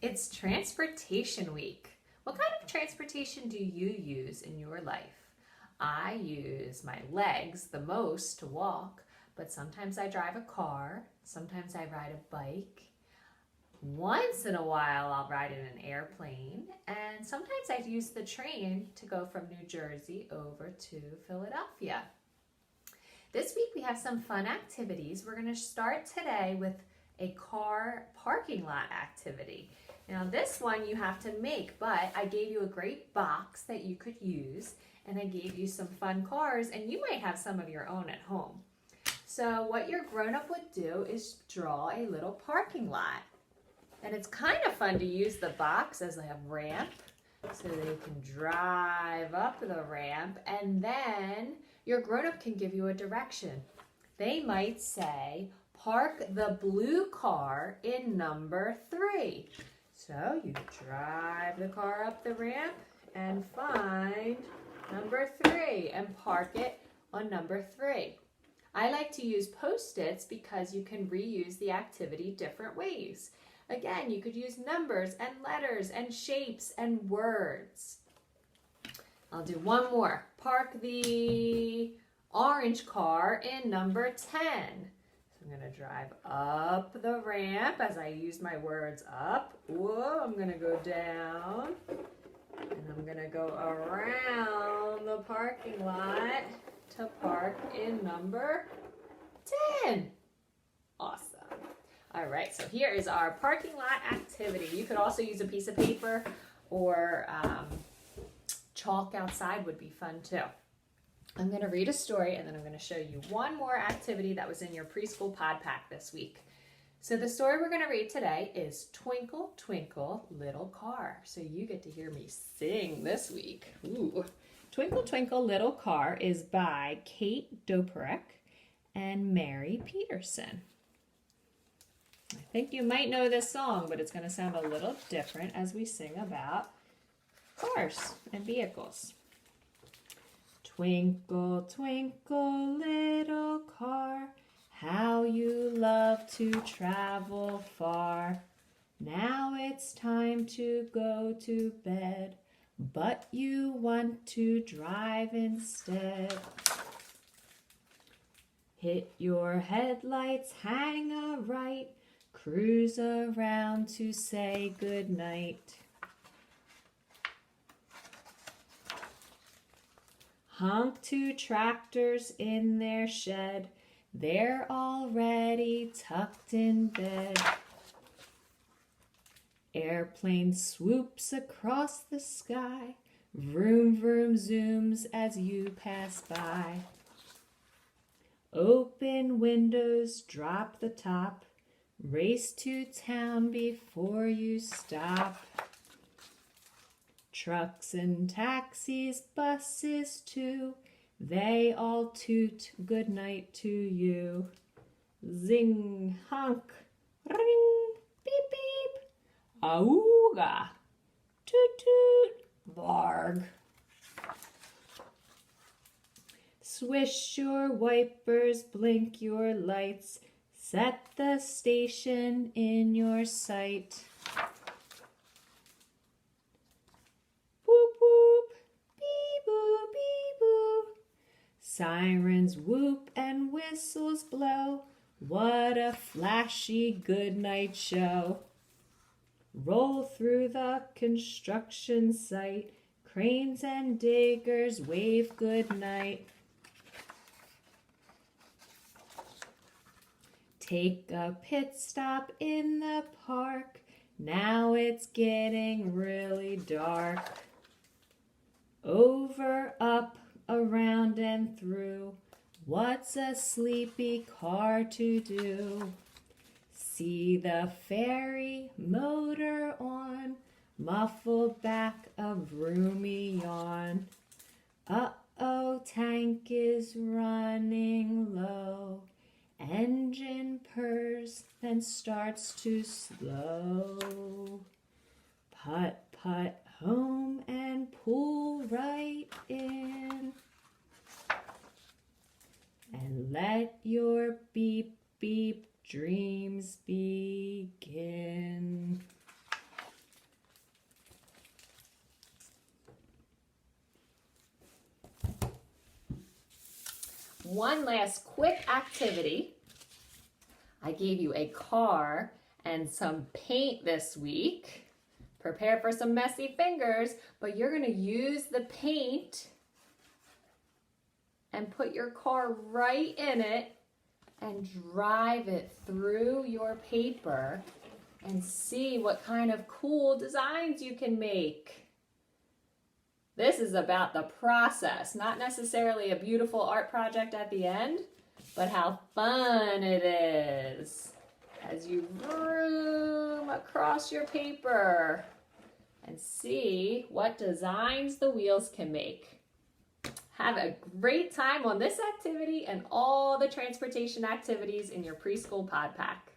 It's Transportation Week. What kind of transportation do you use in your life? I use my legs the most to walk, but sometimes I drive a car, sometimes I ride a bike. Once in a while I'll ride in an airplane, and sometimes I use the train to go from New Jersey over to Philadelphia. This week we have some fun activities. We're going to start today with a car parking lot activity. Now this one you have to make, but I gave you a great box that you could use, and I gave you some fun cars, and you might have some of your own at home. So what your grown-up would do is draw a little parking lot. And it's kind of fun to use the box as a ramp so they can drive up the ramp, and then your grown-up can give you a direction. They might say, park the blue car in number 3. So you drive the car up the ramp and find number 3 and park it on number 3. I like to use Post-its because you can reuse the activity different ways. Again, you could use numbers and letters and shapes and words. I'll do one more. Park the orange car in number 10. I'm going to drive up the ramp as I use my words up. Whoa, I'm going to go down. And I'm going to go around the parking lot to park in number 10. Awesome. All right, so here is our parking lot activity. You could also use a piece of paper or chalk outside would be fun too. I'm going to read a story, and then I'm going to show you one more activity that was in your Preschool Pod Pack this week. So the story we're going to read today is Twinkle, Twinkle, Little Car. So you get to hear me sing this week. Ooh. Twinkle, Twinkle, Little Car is by Kate Doperek and Mary Peterson. I think you might know this song, but it's going to sound a little different as we sing about cars and vehicles. Twinkle, twinkle, little car, how you love to travel far. Now it's time to go to bed, but you want to drive instead. Hit your headlights, hang a right, cruise around to say goodnight. Honk to tractors in their shed, they're already tucked in bed. Airplane swoops across the sky, vroom vroom zooms as you pass by. Open windows, drop the top, race to town before you stop. Trucks and taxis, buses too, they all toot good night to you. Zing, honk, ring, beep, beep, auga, toot, toot, varg. Swish your wipers, blink your lights, set the station in your sight. Whoop, whoop, bee-boo, bee-boo. Sirens whoop and whistles blow. What a flashy goodnight show. Roll through the construction site. Cranes and diggers wave goodnight. Take a pit stop in the park. Now it's getting really dark. Over, up, around and through. What's a sleepy car to do? See the ferry motor on. Muffled back a roomy yawn. Uh-oh, tank is running low. Engine purrs, then starts to slow. Putt, putt, home and pull right in. And let your beep, beep dreams begin. One last quick activity. I gave you a car and some paint this week. Prepare for some messy fingers, but you're going to use the paint and put your car right in it and drive it through your paper and see what kind of cool designs you can make. This is about the process, not necessarily a beautiful art project at the end, but how fun it is as you vroom across your paper and see what designs the wheels can make. Have a great time on this activity and all the transportation activities in your preschool pod pack.